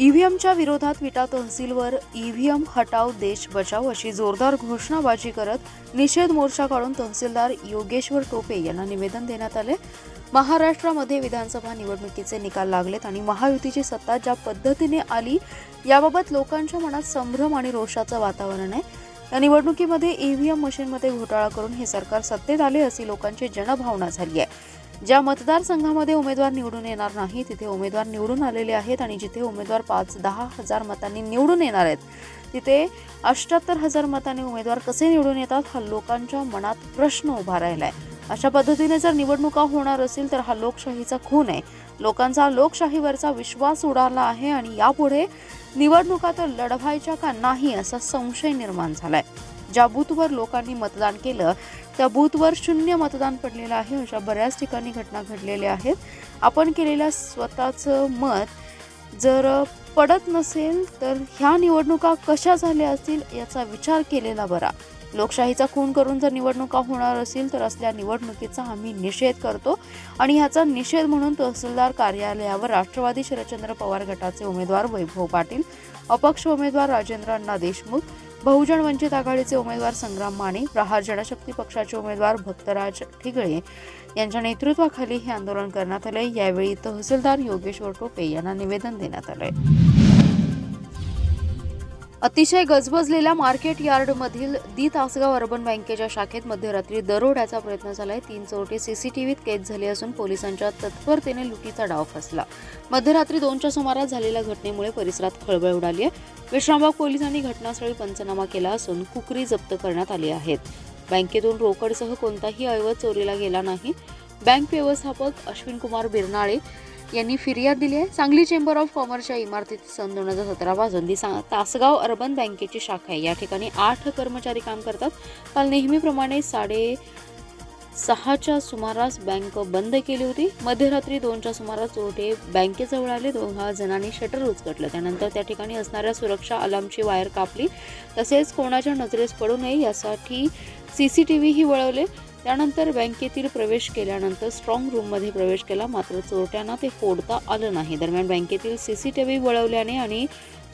ईव्हीएमच्या विरोधात विटा तहसीलवर ईव्हीएम हटाव देश बचाव अशी जोरदार घोषणाबाजी करत निषेध मोर्चा काढून तहसीलदार योगेश्वर टोपे यांना निवेदन देण्यात आले। महाराष्ट्रामध्ये विधानसभा निवडणुकीचे निकाल लागलेत आणि महायुतीची सत्ता ज्या पद्धतीने आली याबाबत लोकांच्या मनात संभ्रम आणि रोषाचं वातावरण आहे। या निवडणुकीमध्ये ईव्हीएम मशीनमध्ये घोटाळा करून हे सरकार सत्तेत आले अशी लोकांची जनभावना झाली आहे। ज्या मतदारसंघामध्ये उमेदवार निवडून येणार नाही तिथे उमेदवार निवडून आलेले आहेत आणि जिथे उमेदवार 5-10 हजार मतांनी निवडून येणार आहेत तिथे 78,000 मतांनी उमेदवार कसे निवडून येतात हा लोकांच्या मनात प्रश्न उभा राहिलाय। अशा पद्धतीने जर निवडणुका होणार असेल तर हा लोकशाहीचा खून आहे। लोकांचा लोकशाहीवरचा विश्वास उडाला आहे आणि यापुढे निवडणुका तर लढवायच्या का नाही असा संशय निर्माण झालाय। ज्या बूथवर लोकांनी मतदान केलं त्या बूथवर 0 मतदान पडलेलं आहे। अशा बऱ्याच ठिकाणी घटना घडलेल्या आहेत। आपण केलेल्या स्वतःचं मत जर पडत नसेल तर ह्या निवडणुका कशा झाल्या असतील याचा विचार केलेला बरा। लोकशाहीचा खून करून जर निवडणुका होणार असतील तर असल्या निवडणुकीचा आम्ही निषेध करतो आणि ह्याचा निषेध म्हणून तहसीलदार कार्यालयावर राष्ट्रवादी शरदचंद्र पवार गटाचे उमेदवार वैभव पाटील, अपक्ष उमेदवार राजेंद्र अण्णा देशमुख, बहुजन वंचित आघाडीचे उमेदवार संग्राम माने, प्रहार जनशक्ती पक्षाचे उमेदवार भक्तराज ठिगळे यांच्या नेतृत्वाखाली हे आंदोलन करण्यात आले। यावेळी तहसीलदार योगेश्वर टोपे यांना निवेदन देण्यात आले। अतिशय गजबजलेल्या मार्केट यार्डमधील तासगाव अर्बन बँकेच्या शाखेत मध्यरात्री दरोड्याचा प्रयत्न झालाय। 3 चोरटे सीसीटीव्हीत कैद झाले असून पोलिसांच्या तत्परतेने लुटीचा डाव फसला। मध्यरात्री 2च्या सुमारास झालेल्या घटनेमुळे परिसरात खळबळ उडाली आहे। विश्रामबाग पोलिसांनी घटनास्थळी पंचनामा केला असून कुकरी जप्त करण्यात आली आहेत। बँकेतून रोकडसह कोणताही ऐवज चोरीला गेला नाही। बँक व्यवस्थापक अश्विन कुमार बिरनाळे यांनी फिर्याद दिली आहे। सांगली चेंबर ऑफ कॉमर्सच्या इमारतीत सन 2017 पासून तासगाव अर्बन बँकेची शाखा आहे। या ठिकाणी 8 कर्मचारी काम करतात। काल नेहमीप्रमाणे 6:30च्या सुमारास बँक बंद केली होती। मध्यरात्री 2च्या सुमारास चोरटे बँकेजवळ आले। 2 जणांनी शटर उचकटलं। त्यानंतर त्या ठिकाणी असणाऱ्या सुरक्षा अलार्मची वायर कापली। तसेच कोणाच्या नजरेस पडू नये यासाठी सीसीटीव्ही वळवले। त्यानंतर बँकेतील प्रवेश केल्यानंतर स्ट्रॉंग रूममध्ये प्रवेश केला, मात्र चोरट्यांना ते फोडता आलं नाही। दरम्यान बँकेतील सीसीटीव्ही वळवल्याने आणि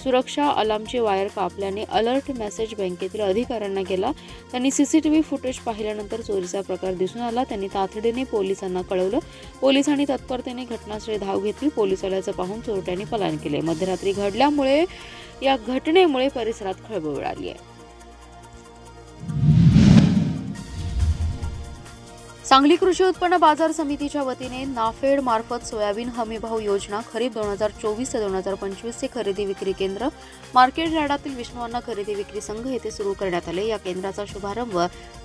सुरक्षा अलार्मची वायर कापल्याने अलर्ट मेसेज बँकेतील अधिकाऱ्यांना गेला। त्यांनी सीसीटीव्ही फुटेज पाहिल्यानंतर चोरीचा प्रकार दिसून आला। त्यांनी तातडीने पोलिसांना कळवलं। पोलिसांनी तत्परतेने घटनास्थळी धाव घेतली। पोलीस आल्याचं पाहून चोरट्यांनी पलायन केले। मध्यरात्री घडल्यामुळे या घटनेमुळे परिसरात खळबळ उडाली आहे। सांगली कृषी उत्पन्न बाजार समितीच्या वतीने नाफेड मार्फत सोयाबीन हमीभाव योजना खरीप 2024 ते 2025 चे खरेदी विक्री केंद्र मार्केट यार्डातील विष्णू खरेदी विक्री संघ येथे सुरू करण्यात आले। या केंद्राचा शुभारंभ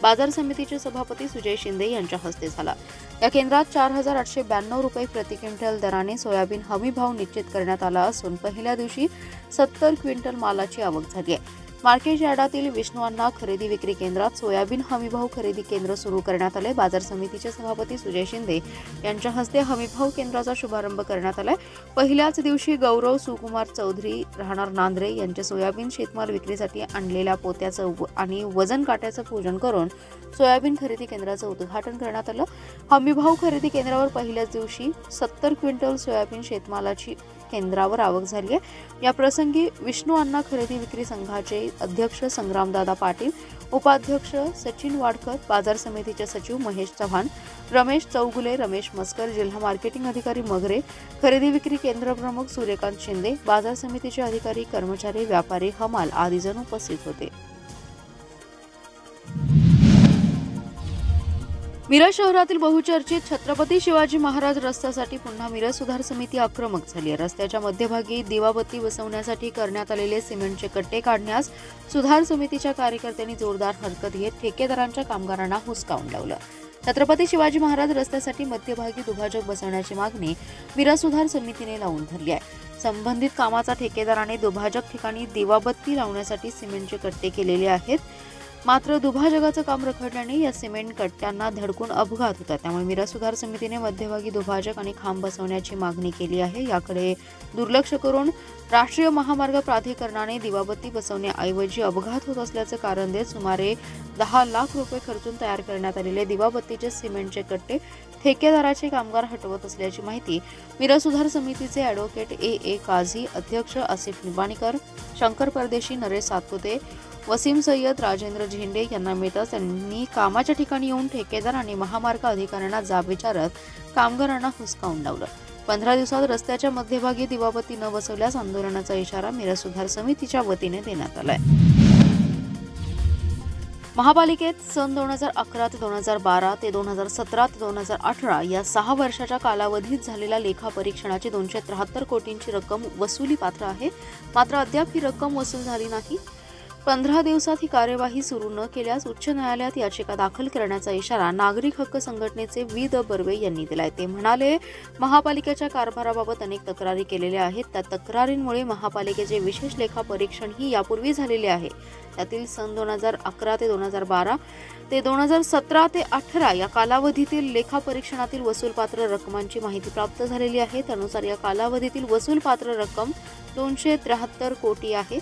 बाजार समितीचे सभापती सुजय शिंदे यांच्या हस्ते झाला। या केंद्रात 4,892 रुपये प्रति क्विंटल दराने सोयाबीन हमीभाव निश्चित करण्यात आला असून पहिल्या दिवशी 70 क्विंटल मालाची आवक झाली आहे। मार्केट यार्डातील विष्णू खरेदी विक्री केंद्रात सोयाबीन हमीभाव खरेदी केंद्र सुरू करण्यात आले। बाजार समितीचे सभापती सुजय शिंदे यांच्या हस्ते हमीभाव केंद्राचा शुभारंभ करण्यात आलाय। पहिल्याच दिवशी गौरव सुकुमार चौधरी राहणार नांद्रे यांचे सोयाबीन शेतमाल विक्रीसाठी आणलेल्या पोत्याचं आणि वजन काट्याचं पूजन करून सोयाबीन खरेदी केंद्राचं उद्घाटन करण्यात आलं। हमीभाव खरेदी केंद्रावर पहिल्याच दिवशी 70 क्विंटल सोयाबीन शेतमालाची केंद्रावर आवक झाली आहे। या प्रसंगी विष्णू खरेदी विक्री संघाचे अध्यक्ष संग्रामदादा पाटील, उपाध्यक्ष सचिन वाडकर, बाजार समितीचे सचिव महेश चव्हाण, रमेश चौगुले, रमेश मस्कर, जिल्हा मार्केटिंग अधिकारी मगरे, खरेदी विक्री केंद्र प्रमुख सूर्यकांत शिंदे, बाजार समितीचे अधिकारी, कर्मचारी, व्यापारी, हमाल आदी जण उपस्थित होते। मिरज शहरातील बहुचर्चित छत्रपती शिवाजी महाराज रस्त्यासाठी पुन्हा मिरज सुधार समिती आक्रमक झाली आहे। रस्त्याच्या मध्यभागी दिवाबत्ती बसवण्यासाठी करण्यात आलेले सिमेंटचे कट्टे काढण्यास सुधार समितीच्या कार्यकर्त्यांनी जोरदार हरकत घेत ठेकेदारांच्या कामगारांना हुसकावून लावलं। छत्रपती शिवाजी महाराज रस्त्यासाठी मध्यभागी दुभाजक बसवण्याची मागणी मिरज सुधार समितीने लावून धरली आहे। संबंधित कामाचा ठेकेदाराने दुभाजक ठिकाणी दिवाबत्ती लावण्यासाठी सिमेंटचे कट्टे केलेले आहेत, मात्र दुभाजकाचं काम रखडल्याने या सिमेंट कट्ट्यांना धडकून अपघात होता। त्यामुळे मिरज सुधार समितीने मध्यभागी दुभाजक आणि खांब बसवण्याची मागणी केली आहे। याकडे दुर्लक्ष करून राष्ट्रीय महामार्ग प्राधिकरणाने दिवाबत्ती बसवण्याऐवजी अपघात होत असल्याचे कारण देत सुमारे 10 लाख रुपये खर्चून तयार करण्यात आलेले दिवाबत्तीचे सिमेंटचे कट्टे ठेकेदाराचे कामगार हटवत असल्याची माहिती मिरज सुधार समितीचे ॲडव्होकेट ए काझी, अध्यक्ष आसिफ निबाणीकर, शंकर परदेशी, नरेश सातपुते, वसीम सय्यद, राजेंद्र झेंडे यांना मिळताच त्यांनी कामाच्या ठिकाणी येऊन ठेकेदार आणि महामार्ग अधिकाऱ्यांना जाब विचारत कामगारांना हुसकावून लावलं. 15 दिवसात रस्त्याच्या मध्यभागी दिवाबत्ती न बसवल्यास आंदोलनाचा इशारा मिरज सुधार समितीच्या वतीने देण्यात आलाय. महापालिकेत सन 2011 ते 2012 ते 2017 ते 2018 या 6 वर्षाच्या कालावधीत झालेल्या लेखापरीक्षणाची 273 कोटींची रक्कम वसुली पात्र आहे. मात्र अद्याप ही रक्कम वसूल झाली नाही. 15 दिवसात ही कार्यवाही सुरू न केल्यास उच्च न्यायालयात याचिका दाखल करण्याचा इशारा नागरिक हक्क संघटनेचे वी द बर्वे यांनी दिलाय. ते म्हणाले, महापालिकेच्या कारभाराबाबत अनेक तक्रारी केलेल्या आहेत. त्या तक्रारींमुळे महापालिकेचे विशेष लेखापरीक्षण ही यापूर्वी झालेले आहे. त्यातील सन 2011 ते 2012 ते 2017 ते 18 या कालावधीतील लेखापरीक्षणातील वसूलपात्र रकमांची माहिती प्राप्त झालेली आहे. त्यानुसार या कालावधीतील वसूलपात्र रक्कम 273 कोटी आहे.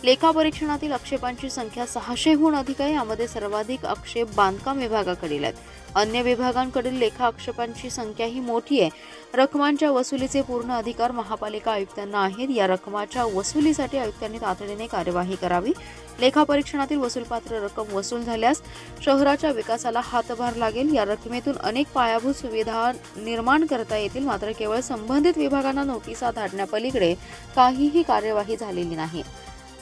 लेखापरीक्षणातील आक्षेपांची संख्या 600हून अधिक आहे. यामध्ये सर्वाधिक आक्षेप बांधकाम विभागाकडील आहेत. अन्य विभागांकडील लेखा आक्षेपांची संख्याही मोठी आहे. रकमांच्या वसुलीचे पूर्ण अधिकार महापालिका आयुक्तांना आहेत. या रकमाच्या वसुलीसाठी आयुक्तांनी तातडीने कार्यवाही करावी. लेखापरीक्षणातील वसूलपात्र रक्कम वसूल झाल्यास शहराच्या विकासाला हातभार लागेल. या रकमेतून अनेक पायाभूत सुविधा निर्माण करता येतील. मात्र केवळ संबंधित विभागांना नोटिसा धाडण्यापलीकडे काहीही कार्यवाही झालेली नाही.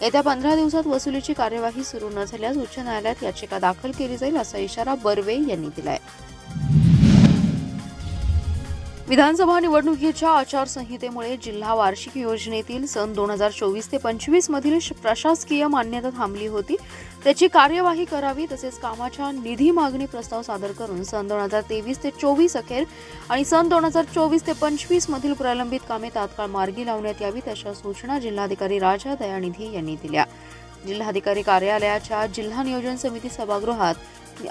येत्या 15 दिवसात वसुलीची कार्यवाही सुरू न झाल्यास उच्च न्यायालयात याचिका दाखल केली जाईल, असा इशारा बर्वे यांनी दिलाय. विधानसभा निवडणुकीच्या आचारसंहितेमुळे जिल्हा वार्षिक योजनेतील सन 2024 ते 25 मधील प्रशासकीय मान्यता थांबली होती. त्याची कार्यवाही करावी. तसेच कामाच्या निधी मागणी प्रस्ताव सादर करून सन 2023 ते 24 अखेर आणि सन 2024 ते 25 मधील प्रलंबित कामे तात्काळ मार्गी लावण्यात यावीत, अशा सूचना जिल्हाधिकारी राजा दयानिधी यांनी दिल्या. जिल्हाधिकारी कार्यालयाच्या जिल्हा नियोजन समिती सभागृहात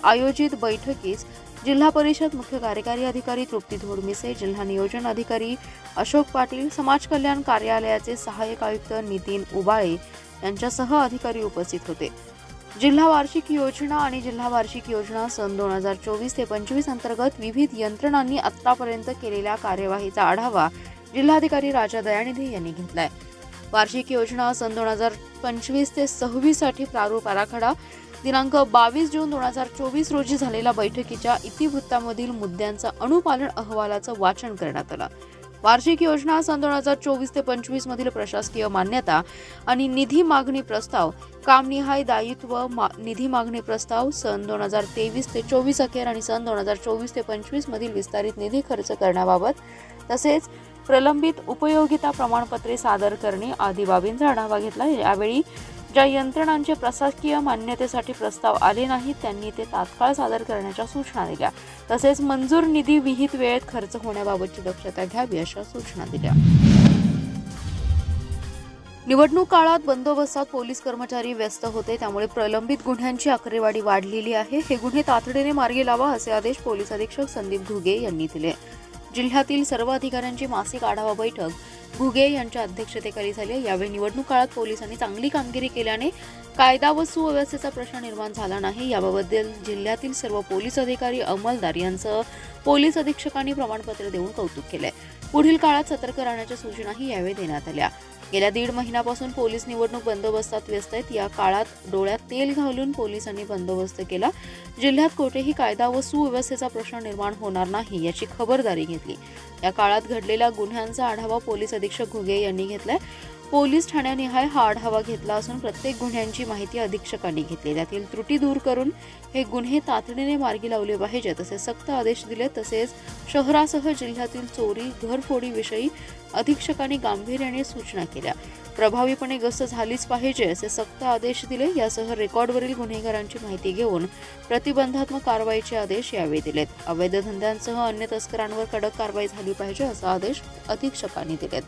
आयोजित बैठकीस जिल्हा परिषद मुख्य कार्यकारी अधिकारी तृप्ती धोडमिसे, जिल्हा नियोजन अधिकारी अशोक पाटील, समाज कल्याण कार्यालयाचे सहाय्यक आयुक्त नितीन उबाळे यांच्यासह अधिकारी उपस्थित होते. जिल्हा वार्षिक योजना आणि जिल्हा वार्षिक योजना सन 2024 ते 25 अंतर्गत विविध यंत्रणांनी आतापर्यंत केलेल्या कार्यवाहीचा आढावा जिल्हाधिकारी राजा दयानिधी यांनी घेतलाय. वार्षिक योजना सन 2025 ते 26 साठी प्रारूप आराखडा दिनांक 22 जून 2024 रोजी झालेल्या बैठकीच्या इतिवृत्तामधील मुद्द्यांचा अनुपालन अहवालाचं वाचन करण्यात आलं. वार्षिक योजना सन 2024 ते 25 मधील प्रशासकीय मान्यता आणि निधी मागणी प्रस्ताव, कामनिहाय दायित्व निधी मागणी प्रस्ताव सन 2023 ते 24 अखेर आणि सन 2024 ते 25 मधील विस्तारित निधी खर्च करण्याबाबत तसेच प्रलंबित उपयोगिता प्रमाणपत्रे सादर करणे आदी बाबींचा आढावा घेतला. यावेळी ज्या यंत्रणांचे प्रशासकीय मान्यतेसाठी प्रस्ताव आले नाहीत त्यांनी ते तात्काळ सादर करण्याच्या सूचना दिल्या. तसेच मंजूर निधी विहित वेळेत खर्च होण्याबाबतची दक्षता घ्यावी, अशा सूचना दिल्या. निवडणूक काळात बंदोबस्तात पोलीस कर्मचारी व्यस्त होते, त्यामुळे प्रलंबित गुन्ह्यांची आकडेवारी वाढलेली आहे. हे गुन्हे तातडीने मार्गी लावा, असे आदेश पोलीस अधीक्षक संदीप घुगे यांनी दिले. जिल्ह्यातील सर्व अधिकाऱ्यांची मासिक आढावा बैठक घुगे यांच्या अध्यक्षतेखाली झाली. यावेळी निवडणूक काळात पोलिसांनी चांगली कामगिरी केल्याने कायदा व सुव्यवस्थेचा प्रश्न निर्माण झाला नाही, याबाबत जिल्ह्यातील सर्व पोलीस अधिकारी, अंमलदार यांचं पोलीस अधीक्षकांनी प्रमाणपत्र देऊन कौतुक केलंय. पुढील काळात सतर्क राहण्याच्या सूचनाही यावेळी देण्यात आल्या. गेल्या 1.5 महिन्यापासून पोलीस निवडणूक बंदोबस्तात व्यस्त आहेत. या काळात डोळ्यात तेल घालून पोलिसांनी बंदोबस्त केला. जिल्ह्यात कोठेही कायदा व सुव्यवस्थेचा प्रश्न निर्माण होणार नाही याची खबरदारी घेतली. या काळात घडलेल्या गुन्ह्यांचा आढावा पोलीस अधीक्षक घुगे यांनी घेतलाय. पोलीस ठाण्यानिहाय हा आढावा घेतला असून प्रत्येक गुन्ह्यांची माहिती अधीक्षकांनी घेतली. त्यातील त्रुटी दूर करून हे गुन्हे तातडीने मार्गी लावले पाहिजेत असे सक्त आदेश दिले. तसेच शहरासह जिल्ह्यातील चोरी, घरफोडीविषयी अधीक्षकांनी गांभीर्याने सूचना केल्या. प्रभावीपणे गस्त झालीच पाहिजे असे सक्त आदेश दिले. यासह रेकॉर्डवरील गुन्हेगारांची माहिती घेऊन प्रतिबंधात्मक कारवाईचे आदेश यावेळी दिलेत. अवैध धंद्यांसह अन्य तस्करांवर कडक कारवाई झाली पाहिजे असा आदेश अधीक्षकांनी दिलेत.